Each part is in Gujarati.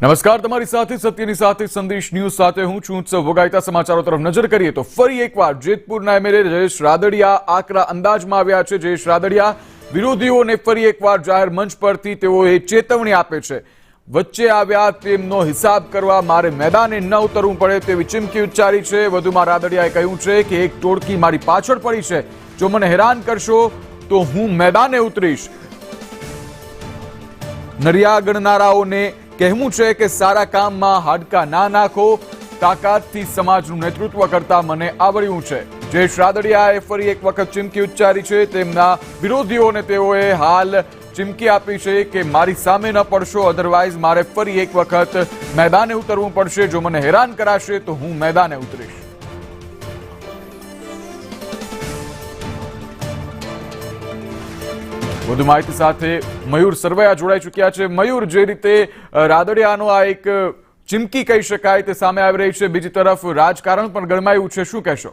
નમસ્કાર, તમારી સાથે સત્યની સાથે સંદેશ ન્યૂઝ સાથે હું છું ઉત્સવ વગાયતા। સમાચારો તરફ નજર કરીએ તો ફરી એકવાર જેતપુરના એમએલએ જયેશ રાદડિયા આકરા અંદાજમાં આવ્યા છે। જયેશ રાદડિયા વિરોધીઓને ફરી એકવાર જાહેર મંચ પરથી તેઓએ ચેતવણી આપે છે। વચ્ચે આવ્યા તેમનો હિસાબ કરવા મારે મેદાને ન ઉતરવું પડે તેવી ચીમકી ઉચ્ચારી છે। વધુમાં રાદડિયાએ કહ્યું છે કે એક ટોળકી મારી પાછળ પડી છે, જો મને હેરાન કરશો તો હું મેદાને ઉતરીશ। નરિયા ગણનારાઓને કહેવું છે કે સારા કામમાં હાડકા ના નાખો, તાકાતથી સમાજનું નેતૃત્વ કરતા મને આવડ્યું છે। જયેશ રાદડિયાએ ફરી એક વખત ચીમકી ઉચ્ચારી છે। તેમના વિરોધીઓને તેઓએ હાલ ચીમકી આપી છે કે મારી સામે ન પડશો, અધરવાઇઝ મારે ફરી એક વખત મેદાને ઉતરવું પડશે, જો મને હેરાન કરાશે તો હું મેદાને ઉતરીશ। વધુ માહિતી સાથે મયુર સરવૈયા જોડાઈ ચૂક્યા છે। મયુર, જે રીતે રાદડિયાનો આ એક ચીમકી કહી શકાય તે સામે આવી રહી છે, બીજી તરફ રાજકારણ પણ ગરમાયું છે, શું કહેશો?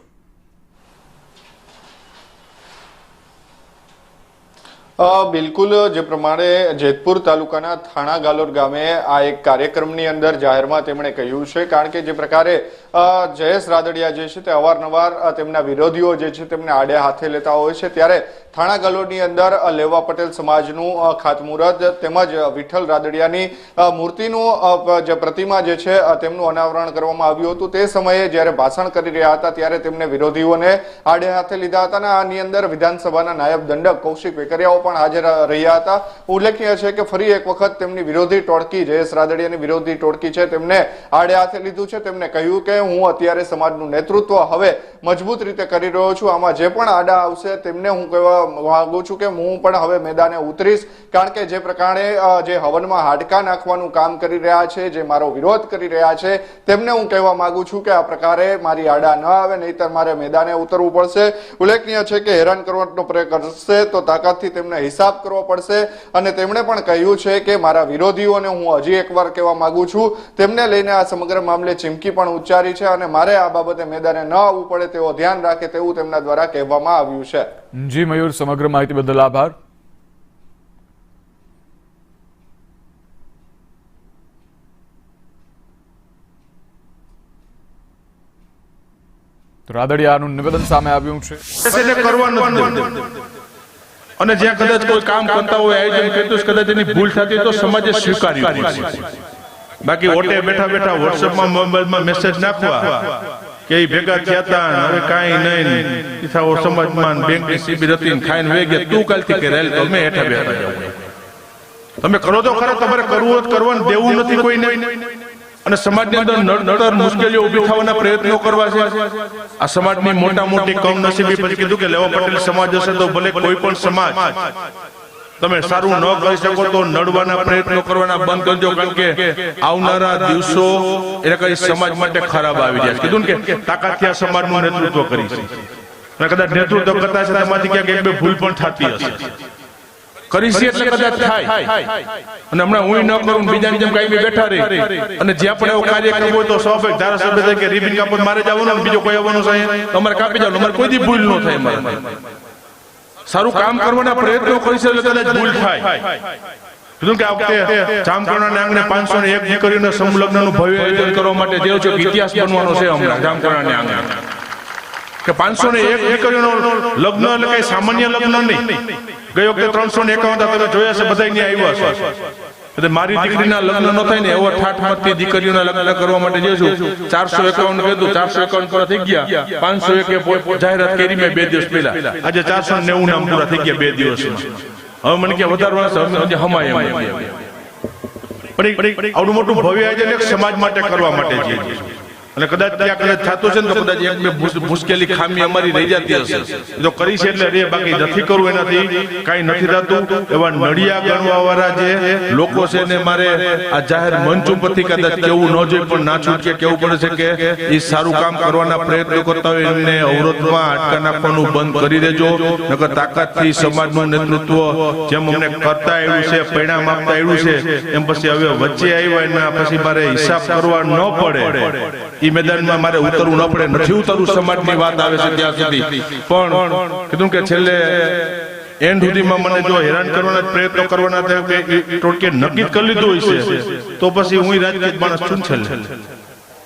બિલકુલ, જે પ્રમાણે જેતપુર તાલુકાના થાણા ગાલોર ગામે આ એક કાર્યક્રમની અંદર જાહેરમાં તેમણે કહ્યું છે, કારણ કે જે પ્રકારે જયેશ રાદડિયા જે છે તે અવારનવાર તેમના વિરોધીઓ જે છે તેમને આડે હાથે લેતા હોય છે, ત્યારે થાણા ગાલોરની અંદર લેવા પટેલ સમાજનું ખાતમુહૂર્ત તેમજ વિઠ્ઠલ રાદડિયાની મૂર્તિનું જે પ્રતિમા જે છે તેમનું અનાવરણ કરવામાં આવ્યું હતું। તે સમયે જ્યારે ભાષણ કરી રહ્યા હતા ત્યારે તેમને વિરોધીઓને આડે હાથે લીધા હતા અને આની અંદર વિધાનસભાના નાયબ દંડક કૌશિક વેકરિયાઓ પણ હાજર રહ્યા હતા। ઉલ્લેખનીય છે કે ફરી એક વખત તેમની વિરોધી ટોળકી, જયેશ રાદડિયાની વિરોધી ટોળકી છે, તેમને આડે હાથે લીધું છે। તેમને કહ્યું કે હું અત્યારે સમાજનું નેતૃત્વ હવે મજબૂત રીતે કરી રહ્યો છું, આમાં જે પણ આડા આવશે તેમને હું કહેવા માંગુ છું કે હું પણ હવે મેદાને ઉતરીશ, કારણ કે જે પ્રકારે જે હવનમાં હાડકા નાખવાનું કામ કરી રહ્યા છે, જે મારો વિરોધ કરી રહ્યા છે, તેમને હું કહેવા માંગુ છું કે આ પ્રકારે મારી આડા ન આવે, નહીતર મારે મેદાને ઉતરવું પડશે। ઉલ્લેખનીય છે કે હેરાન કરવાનો પ્રયત્ન કરશે તો તાકાતથી તેમને હિસાબ કરવો પડશે અને તેમણે પણ કહ્યું છે કે મારા વિરોધીઓને હું હજી એકવાર કહેવા માંગુ છું, તેમને લઈને આ સમગ્ર મામલે ચીમકી પણ ઉચ્ચારી છે અને મારે આ બાબતે મેદાને ન આવવું પડે તેવો ધ્યાન રાખે તેવું તેમના દ્વારા કહેવામાં આવ્યું છે। જી મયુર, સમગ્ર માહિતી બદલ આભાર। રાદડિયાનું નિવેદન સામે આવ્યું છે અને જ્યાં કદાચ કોઈ કામ કરતા હોય, આયોજન કરતું કદાચ એની ભૂલ થતી તો સમાજે સ્વીકાર્યું છે। બાકી ઓટે બેઠા બેઠા વોટ્સએપમાં મોબાઈલમાં મેસેજ નાખવા કે એ ભેગા થયા હતા, હવે કાંઈ નહીં, સમાજમાં બેંકની શિબિર હતી, ખાઈને વે ગયા, તું કાલથી કે રેલ તમે હેઠા બેઠા જાવ, તમે કરો તો ખરા, તમારે કરવું જ કરવાનું, દેવું નથી કોઈને। અને સમાજની અંદર નડતર મુશ્કેલીઓ ઉભી થવાના પ્રયત્નો કરવા છે। આ સમાજની મોટા મોટી કમનસીબી, પછી કીધું કે લેવા પટેલ સમાજ હશે તો ભલે કોઈ પણ સમાજ તમે સારું ન કરી શકો તો નડવાના પ્રયત્નો કરવાના બંધ કરજો, કારણ કે આવનારા દિવસો એટલે કઈ સમાજ માટે ખરાબ આવી રહ્યા છે। કીધું કે તાકાતથી આ સમાજનું નેતૃત્વ કરી છે અને કદાચ નેતૃત્વ કરતા છે તેમાંથી ક્યાંક એક બે ભૂલ પણ થતી હશે, કરી છે એટલે કદાચ થાય, અને હમણાં હું ન કરું, બીજાની જેમ કઈ બેઠા રહી અને જ્યાં પણ એવો કાર્યક્રમ હોય તો સ્વાભાવિક ધારાસભ્ય થાય કે રિબિન કાપડ મારે જવાનું, બીજો કોઈ આવવાનું છે તમારે કાપી જવાનું, અમારે કોઈ ભૂલ ન થાય। મારે સારું કામ કરવાના પ્રયત્નો કરી છે એટલે કદાચ ભૂલ થાય। કીધું કે આ વખતે જામકરણાના આંગણે 501 દીકરીઓના સમૂહ લગ્નનું ભવ્ય આયોજન કરવા માટે જે છે ઇતિહાસ બનવાનો છે હમણાં જામકરણાના આંગણે, કે 501 દીકરીઓનો લગ્ન એટલે કઈ સામાન્ય લગ્ન નહીં। ગઈ વખતે 351 તમે જોયા છે, બધા અહીંયા આવ્યા છે। મારી દીકરીના લગ્ન ન થાય ને એવો ઠાઠ દીકરીઓના લગ્ન કરવા માટે જે છું 451 કીધું, 451 પૂરા થઈ ગયા, 501 જાહેરાત કરી મેં 2 દિવસ પહેલા, આજે 490 નામ પૂરા થઈ ગયા 2 દિવસમાં। હવે મને કે વધારવાના હમાય પણ આવડું મોટું ભવ્ય આયોજન એક સમાજ માટે કરવા માટે છે, અને કદાચ ત્યાં કદાચ થતું છે ને તો કદાચ એક બે મુશ્કેલી ખામી અમારી રહી જતી હશે, જો કરી છે એટલે રે, બાકી નથી કરવું એનાથી કઈ નથી થતું। એવા નડિયા ગણવા વાળા જે લોકો છે ને મારે આ જાહેર મંચ ઉપરથી કદાચ કેવું ન જોઈએ પણ ના છૂટકે કેવું પડે છે કે એ સારું કામ કરવાના પ્રયત્નો કરતા હોય એમને અવરોધમાં હાડકા નાખવાનું બંધ કરી દેજો, નકર તાકાતથી સમાજનું નેતૃત્વ જેમ અમને કરતા આવ્યું છે, પરિણામ આપતા આવ્યું છે, એમ પછી હવે વચ્ચે આવ્યા એના પછી મારે હિસાબ કરવા ન પડે, એ મેદાનમાં મારે ઉતરવું ન પડે, નથી ઉતરવું સમાજની વાત આવે છે ત્યાં સુધી, પણ કીધું કે છેલ્લે એન્ડ સુધીમાં મને જો હેરાન કરવાના પ્રયત્નો કરવાના થાય કે ટોટકે નક્કી કરી લીધું હોય છે તો પછી હું રાજકીય માણસ છું છેલ્લે